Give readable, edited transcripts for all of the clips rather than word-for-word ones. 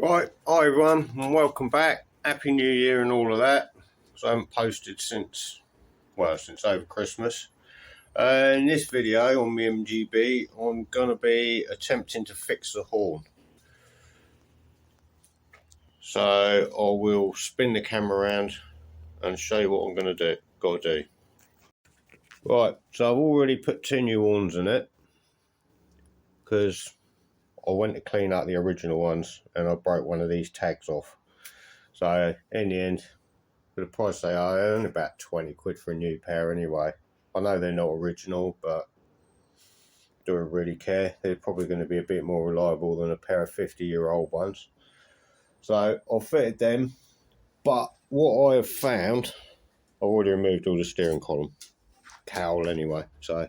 Right, hi everyone, and welcome back. Happy New Year and all of that. So I haven't posted since over Christmas. In this video on my MGB, I'm going to be attempting to fix the horn. So I will spin the camera around and show you what I'm going to do. Right, so I've already put 2 new horns in it because I went to clean out the original ones and I broke one of these tags off. So in the end, for the price they are, they're only about 20 quid for a new pair anyway. I know they're not original, but don't really care. They're probably going to be a bit more reliable than a pair of 50-year-old ones. So I fitted them, but what I have found, I've already removed all the steering column cowl anyway. So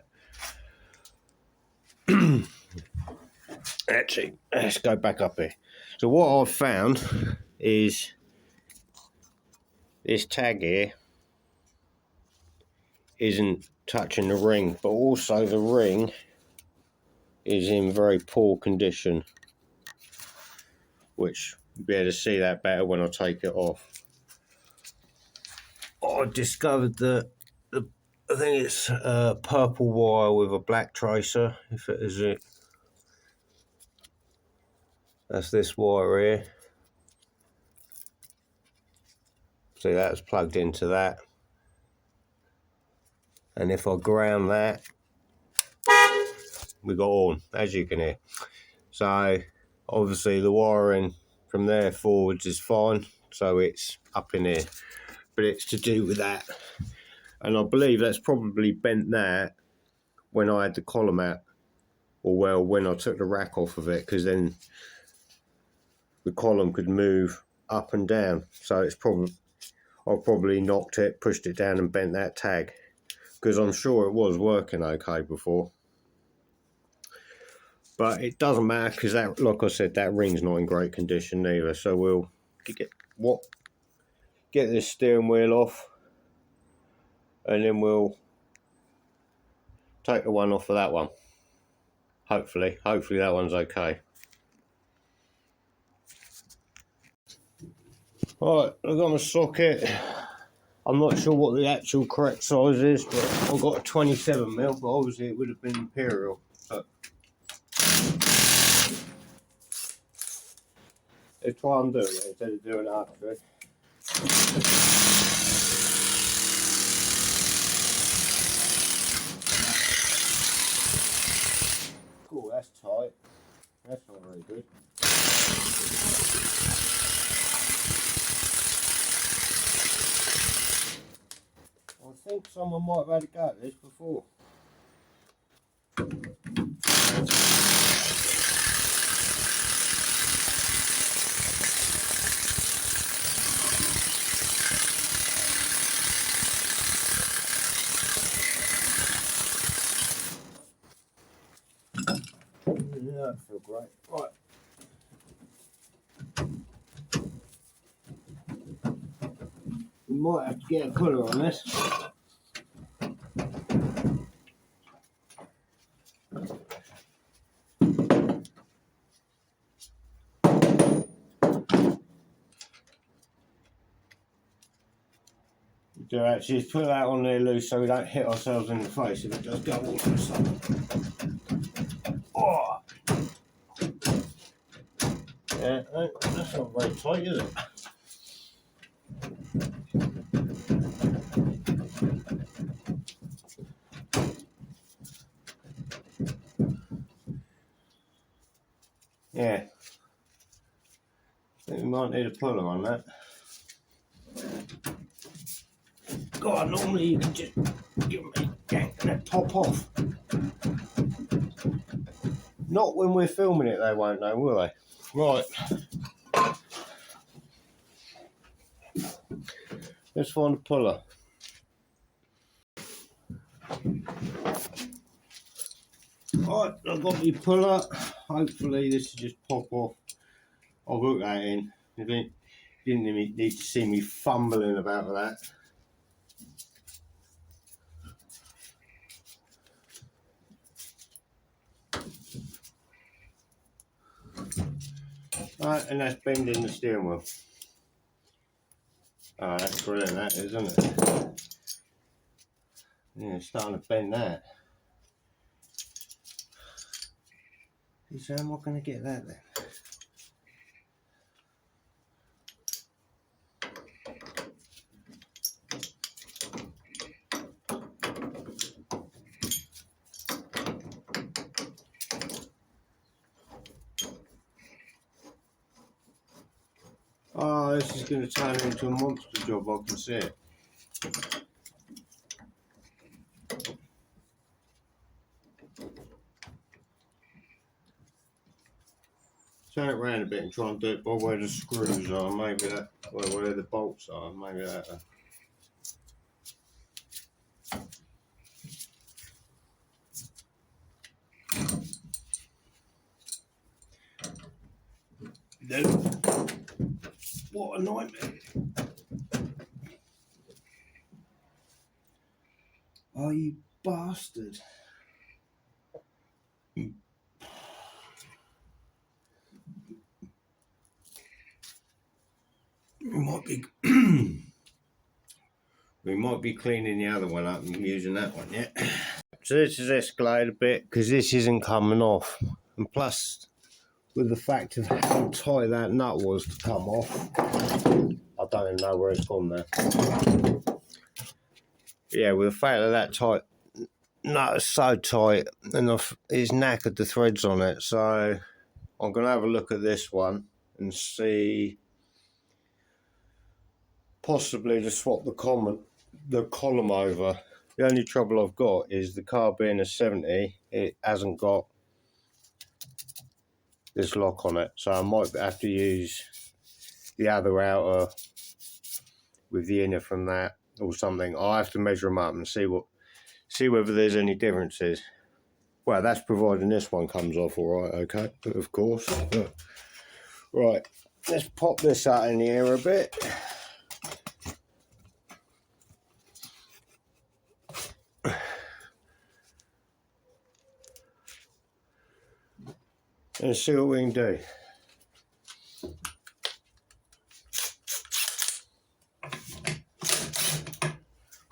actually, let's go back up here. So what I've found is this tag here isn't touching the ring, but also the ring is in very poor condition, which you'll be able to see that better when I take it off. I discovered that I think it's a purple wire with a black tracer, if it is it. That's this wire here. See, that's plugged into that. And if I ground that, we got on, as you can hear. So obviously the wiring from there forwards is fine, so it's up in here, but it's to do with that. And I believe that's probably bent that when I had the column out, or well, when I took the rack off of it, because then the column could move up and down. So it's probably, I probably knocked it, pushed it down and bent that tag, because I'm sure it was working okay before. But it doesn't matter, because that, like I said, that ring's not in great condition either. So we'll get this steering wheel off, and then we'll take the one off of that one. Hopefully that one's okay. Right, I've got my socket. I'm not sure what the actual correct size is, but I've got a 27mm, but obviously it would have been imperial. But let's try and do it instead of doing it after. Oh, that's tight. That's not very good. I think someone might have had a go at this before. Yeah, that feels great. Right. We might have to get a puller on this. We do actually put that on there loose so we don't hit ourselves in the face if it does go all of a sudden. Oh. Yeah, that's not very tight, is it? Yeah. I think we might need a puller on that. God, normally you can just give me a yank and it pop off. Not when we're filming it, they won't know, will they? Right. Let's find a puller. Right, I've got my puller. Hopefully this will just pop off. I'll hook that in. You didn't even need to see me fumbling about with that. Right, and that's bending the steering wheel. Oh, that's brilliant, that is, isn't it? Yeah, it's starting to bend that. So I'm not going to get that then. Oh, this is going to turn into a monster job, I can see it. Turn it around a bit and try and do it by where the screws are, maybe that, where the bolts are, maybe that. Then, what a nightmare. Oh, you bastard. We might be cleaning the other one up and using that one, yeah. So this has escalated a bit because this isn't coming off, and plus with the fact of how tight that nut was to come off, I don't even know where it's gone there. Yeah, with the fact of that tight nut is so tight, and it's knackered the threads on it, so I'm going to have a look at this one and see possibly to swap the column over. The only trouble I've got is the car being a 70, it hasn't got this lock on it, so I might have to use the other outer with the inner from that or something. I'll have to measure them up and see whether there's any differences. Well, that's providing this one comes off all right, okay, of course. Right, let's pop this out in the air a bit. And see what we can do.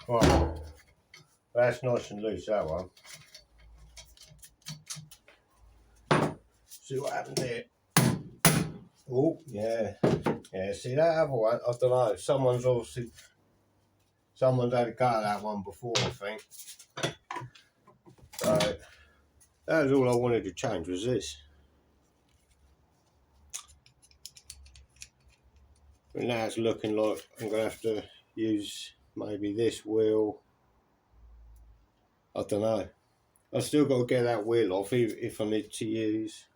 Right, that's nice and loose, that one. See what happened there. Oh, yeah. Yeah, see that other one, I don't know, someone's had a go at that one before, I think. So, that was all I wanted to change, was this. But now it's looking like I'm going to have to use maybe this wheel. I don't know. I've still got to get that wheel off if I need to use.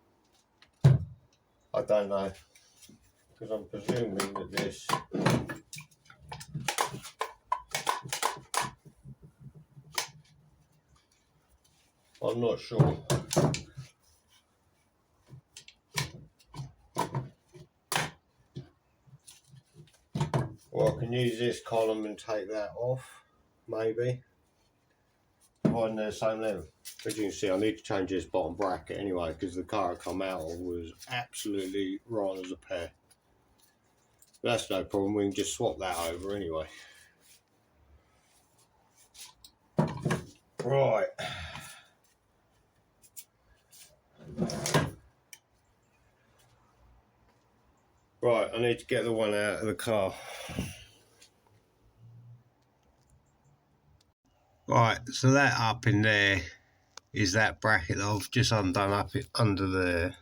I don't know. Because I'm presuming that this. I'm not sure. Well, I can use this column and take that off, maybe. Providing they're the same level. As you can see, I need to change this bottom bracket anyway, because the car I come out of was absolutely right as a pear. But that's no problem, we can just swap that over anyway. Right. Right, I need to get the one out of the car. Right, so that up in there is that bracket that I've just undone up under there.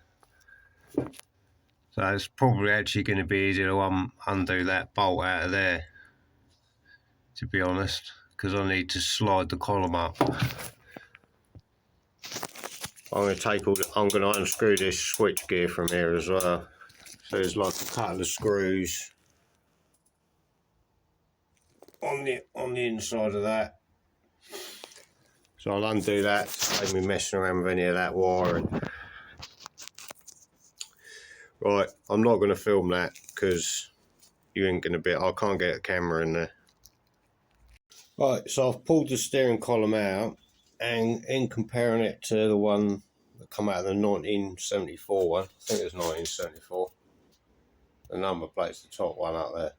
So it's probably actually going to be easier to undo that bolt out of there, to be honest, because I need to slide the column up. I'm going to unscrew this switch gear from here as well. So there's like a couple of screws on the inside of that. So I'll undo that, save me messing around with any of that wiring. Right, I'm not going to film that because you ain't going to be. I can't get a camera in there. Right, so I've pulled the steering column out, and in comparing it to the one that come out of the 1974 one, I think it was 1974. The number plate's the top one up there.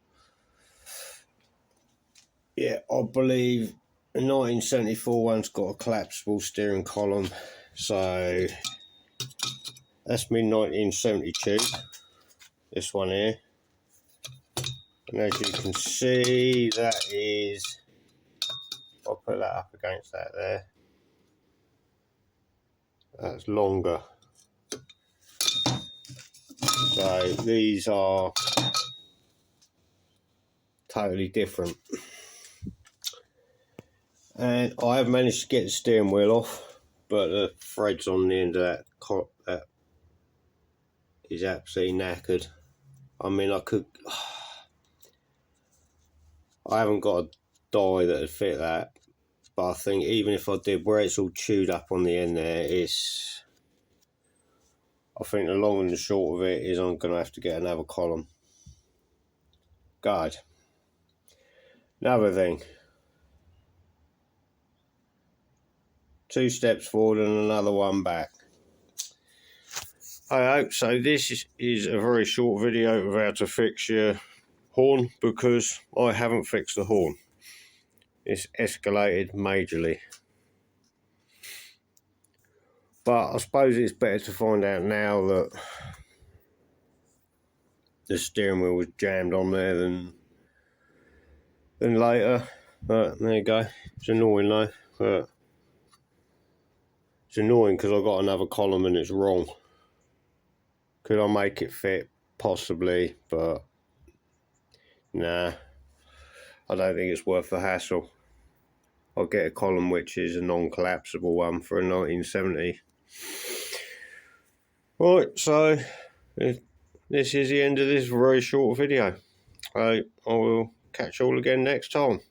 Yeah, I believe the 1974 one's got a collapsible steering column. So that's my 1972. This one here. And as you can see, that is, I'll put that up against that there. That's longer. So these are totally different. And I have managed to get the steering wheel off, but the threads on the end of that is absolutely knackered. I mean, I haven't got a die that would fit that, but I think even if I did, where it's all chewed up on the end there, I think the long and the short of it is I'm going to have to get another column. God. Another thing. 2 steps forward and another one back. I hope so. This is a very short video of how to fix your horn, because I haven't fixed the horn. It's escalated majorly. But I suppose it's better to find out now that the steering wheel was jammed on there than later. But there you go. It's annoying though. But it's annoying because I've got another column and it's wrong. Could I make it fit? Possibly, but nah. I don't think it's worth the hassle. I'll get a column which is a non-collapsible one for a 1970. Right, so this is the end of this very short video. I will catch you all again next time.